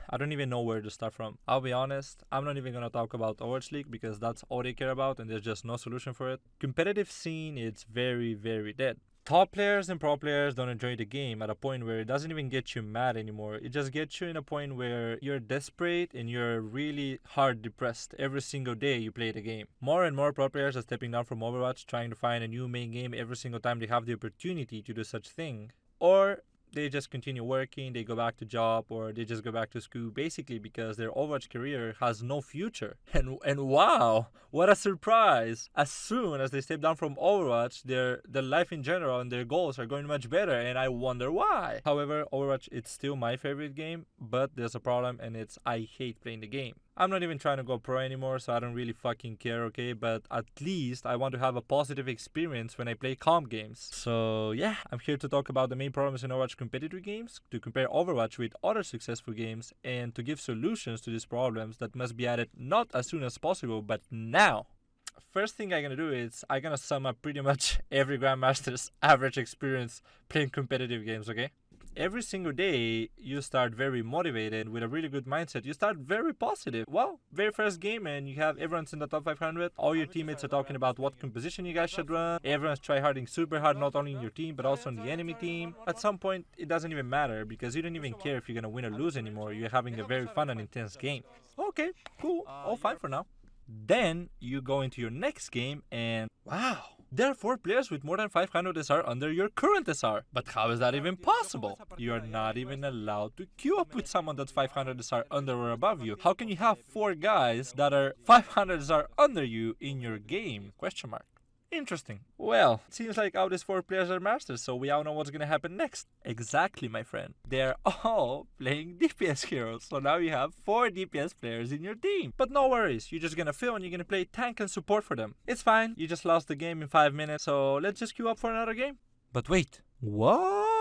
I don't even know where to start from. I'll be honest, I'm not even gonna talk about Overwatch League because that's all they care about and there's just no solution for it. Competitive scene, it's very, very dead. Top players and pro players don't enjoy the game at a point where it doesn't even get you mad anymore. It just gets you in a point where you're desperate and you're really hard depressed every single day you play the game. More and more pro players are stepping down from Overwatch, trying to find a new main game every single time they have the opportunity to do such thing. Or they just continue working, they go back to job, or they just go back to school, basically because their Overwatch career has no future. And wow, what a surprise! As soon as they step down from Overwatch, their life in general and their goals are going much better, and I wonder why. However, Overwatch, it's still my favorite game, but there's a problem, and it's I hate playing the game. I'm not even trying to go pro anymore, so I don't really fucking care, okay? But at least I want to have a positive experience when I play comp games. So yeah, I'm here to talk about the main problems in Overwatch competitive games, to compare Overwatch with other successful games, and to give solutions to these problems that must be added not as soon as possible, but now. First thing I'm gonna do is I'm gonna sum up pretty much every Grandmaster's average experience playing competitive games, okay? Every single day, you start very motivated with a really good mindset. You start very positive. Well, very first game and you have everyone's in the top 500. All your teammates are talking about what composition you guys should run. Everyone's tryharding super hard, not only in your team, but also on the enemy team. At some point, it doesn't even matter because you don't even care if you're gonna win or lose anymore. You're having a very fun and intense game. Okay, cool, all fine for now. Then you go into your next game and wow, there are 4 players with more than 500 SR under your current SR. But how is that even possible? You are not even allowed to queue up with someone that's 500 SR under or above you. How can you have 4 guys that are 500 SR under you in your game? Question mark. Interesting. Well, it seems like all these 4 players are masters, so we all know what's gonna happen next. Exactly, my friend. They're all playing DPS heroes, so now you have 4 DPS players in your team. But no worries, you're just gonna fill and you're gonna play tank and support for them. It's fine, you just lost the game in 5 minutes, so let's just queue up for another game. But wait, what?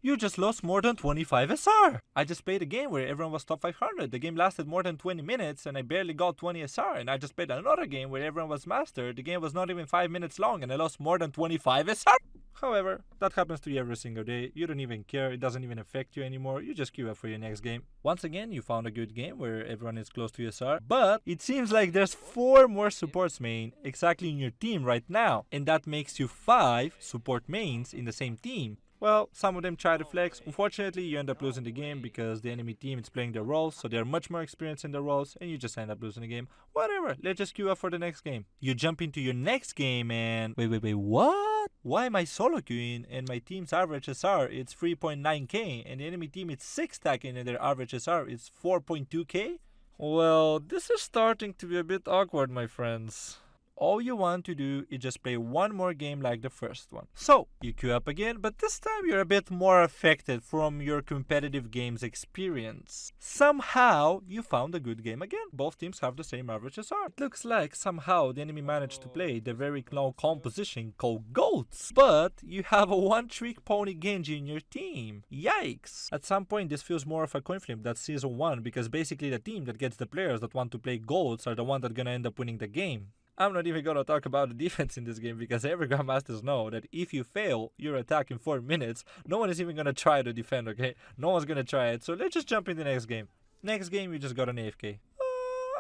You just lost more than 25 SR. I just played a game where everyone was top 500. The game lasted more than 20 minutes and I barely got 20 SR. And I just played another game where everyone was master. The game was not even 5 minutes long and I lost more than 25 SR. However, that happens to you every single day. You don't even care. It doesn't even affect you anymore. You just queue up for your next game. Once again, you found a good game where everyone is close to SR. But it seems like there's 4 more supports main exactly in your team right now. And that makes you 5 support mains in the same team. Well, some of them try to flex. Unfortunately, you end up losing the game because the enemy team is playing their roles, so they're much more experienced in their roles, and you just end up losing the game. Whatever, let's just queue up for the next game. You jump into your next game and... Wait, what? Why am I solo queuing and my team's average SR it's 3.9k and the enemy team is 6 stacking and their average SR is 4.2k? Well, this is starting to be a bit awkward, my friends. All you want to do is just play one more game like the first one. So, you queue up again, but this time you're a bit more affected from your competitive games experience. Somehow, you found a good game again. Both teams have the same average SR. It looks like somehow the enemy managed to play the very low composition called GOATs. But you have a one-trick pony Genji in your team. Yikes! At some point, this feels more of a coin flip that's Season 1 because basically the team that gets the players that want to play GOATs are the one that's gonna end up winning the game. I'm not even gonna talk about the defense in this game because every Grandmasters know that if you fail your attack in 4 minutes, no one is even gonna try to defend, okay? No one's gonna try it, so let's just jump in the next game. Next game, you just got an AFK.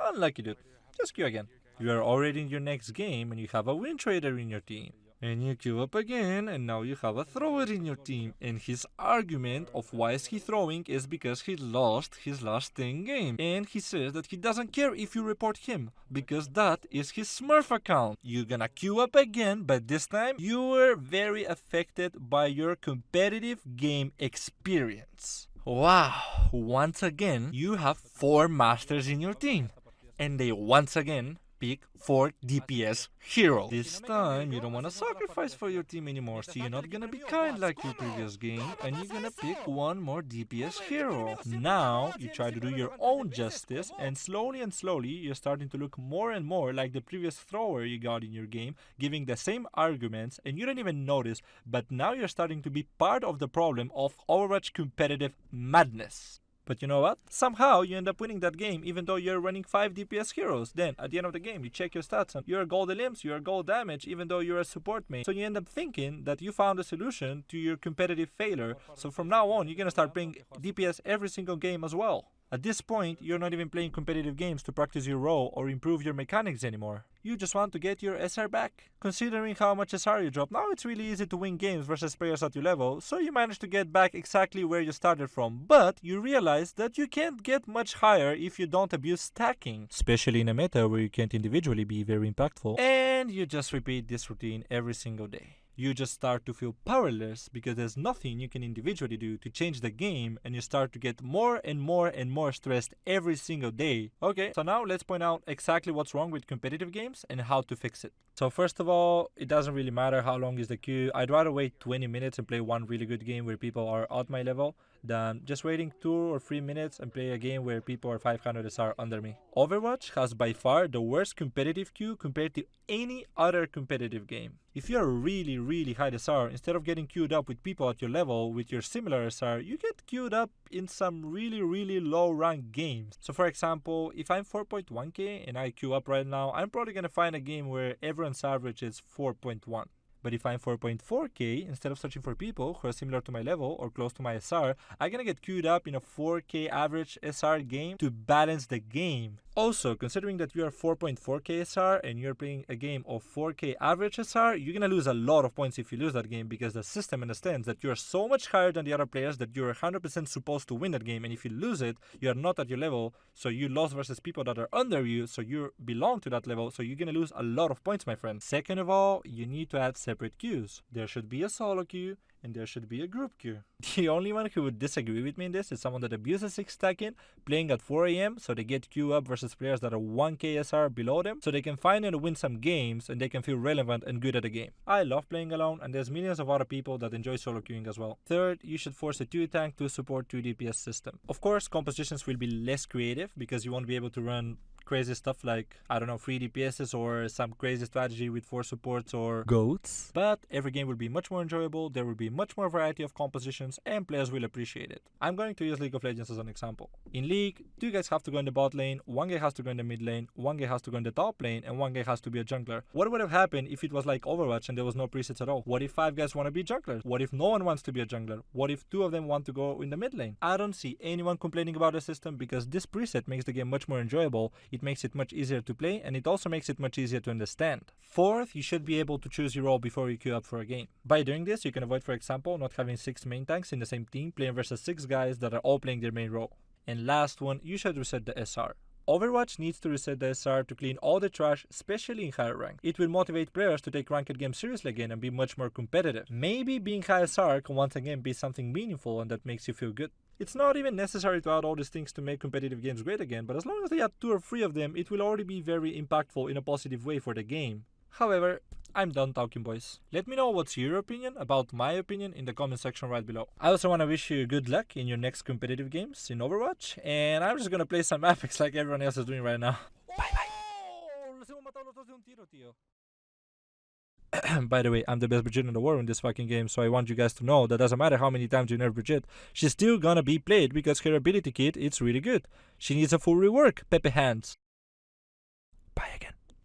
Unlucky dude. Just queue again. You are already in your next game and you have a win trader in your team. And you queue up again and now you have a thrower in your team. And his argument of why is he throwing is because he lost his last 10 game. And he says that he doesn't care if you report him because that is his Smurf account. You're gonna queue up again, but this time you were very affected by your competitive game experience. Wow, once again you have 4 masters in your team. And they once again pick 4 DPS heroes. This time, you don't want to sacrifice for your team anymore, so you're not gonna be kind like your previous game, and you're gonna pick one more DPS hero. Now, you try to do your own justice, and slowly, you're starting to look more and more like the previous thrower you got in your game, giving the same arguments, and you don't even notice, but now you're starting to be part of the problem of Overwatch competitive madness. But you know what? Somehow you end up winning that game even though you're running 5 DPS heroes. Then at the end of the game you check your stats and you're gold limbs, you're gold damage even though you're a support main. So you end up thinking that you found a solution to your competitive failure. So from now on you're gonna start playing DPS every single game as well. At this point, you're not even playing competitive games to practice your role or improve your mechanics anymore. You just want to get your SR back. Considering how much SR you drop, now it's really easy to win games versus players at your level, so you manage to get back exactly where you started from, but you realize that you can't get much higher if you don't abuse stacking, especially in a meta where you can't individually be very impactful, and you just repeat this routine every single day. You just start to feel powerless because there's nothing you can individually do to change the game, and you start to get more and more and more stressed every single day. Okay, so now let's point out exactly what's wrong with competitive games and how to fix it. So first of all, it doesn't really matter how long is the queue. I'd rather wait 20 minutes and play one really good game where people are at my level than just waiting 2 or 3 minutes and play a game where people are 500 SR under me. Overwatch has by far the worst competitive queue compared to any other competitive game. If you're really high SR, instead of getting queued up with people at your level with your similar SR, you get queued up in some really low rank games. So for example, if I'm 4.1k and I queue up right now, I'm probably gonna find a game where everyone's average is 4.1. But if I'm 4.4k, instead of searching for people who are similar to my level or close to my SR, I'm gonna get queued up in a 4k average SR game to balance the game. Also, considering that you are 4.4k SR and you're playing a game of 4k average SR, you're gonna lose a lot of points if you lose that game because the system understands that you're so much higher than the other players that you're 100% supposed to win that game, and if you lose it, you're not at your level, so you lost versus people that are under you, so you belong to that level, so you're gonna lose a lot of points, my friend. Second of all, you need to add separate queues. There should be a solo queue and there should be a group queue. The only one who would disagree with me in this is someone that abuses 6 stacking, playing at 4 AM, so they get queue up versus players that are 1k SR below them, so they can find and win some games and they can feel relevant and good at the game. I love playing alone, and there's millions of other people that enjoy solo queuing as well. Third, you should force a 2 tank to support 2 DPS system. Of course, compositions will be less creative because you won't be able to run crazy stuff like, I don't know, 3 DPSs or some crazy strategy with 4 supports or goats. But every game will be much more enjoyable, there will be much more variety of compositions, and players will appreciate it. I'm going to use League of Legends as an example. In League, 2 guys have to go in the bot lane, 1 guy has to go in the mid lane, 1 guy has to go in the top lane, and 1 guy has to be a jungler. What would have happened if it was like Overwatch and there was no presets at all? What if 5 guys want to be junglers? What if no one wants to be a jungler? What if 2 of them want to go in the mid lane? I don't see anyone complaining about the system because this preset makes the game much more enjoyable, it makes it much easier to play, and it also makes it much easier to understand. Fourth, you should be able to choose your role before you queue up for a game. By doing this, you can avoid, for example, not having 6 main tanks in the same team playing versus 6 guys that are all playing their main role. And last one, you should reset the SR. Overwatch needs to reset the SR to clean all the trash, especially in higher rank. It will motivate players to take ranked games seriously again and be much more competitive. Maybe being high SR can once again be something meaningful and that makes you feel good. It's not even necessary to add all these things to make competitive games great again, but as long as they add 2 or 3 of them, it will already be very impactful in a positive way for the game. However, I'm done talking, boys. Let me know what's your opinion about my opinion in the comment section right below. I also want to wish you good luck in your next competitive games in Overwatch, and I'm just gonna play some epics like everyone else is doing right now. Bye bye! By the way, I'm the best Brigitte in the world in this fucking game, so I want you guys to know that doesn't matter how many times you nerf Brigitte, she's still gonna be played because her ability kit is really good. She needs a full rework, Pepe Hands. Bye again.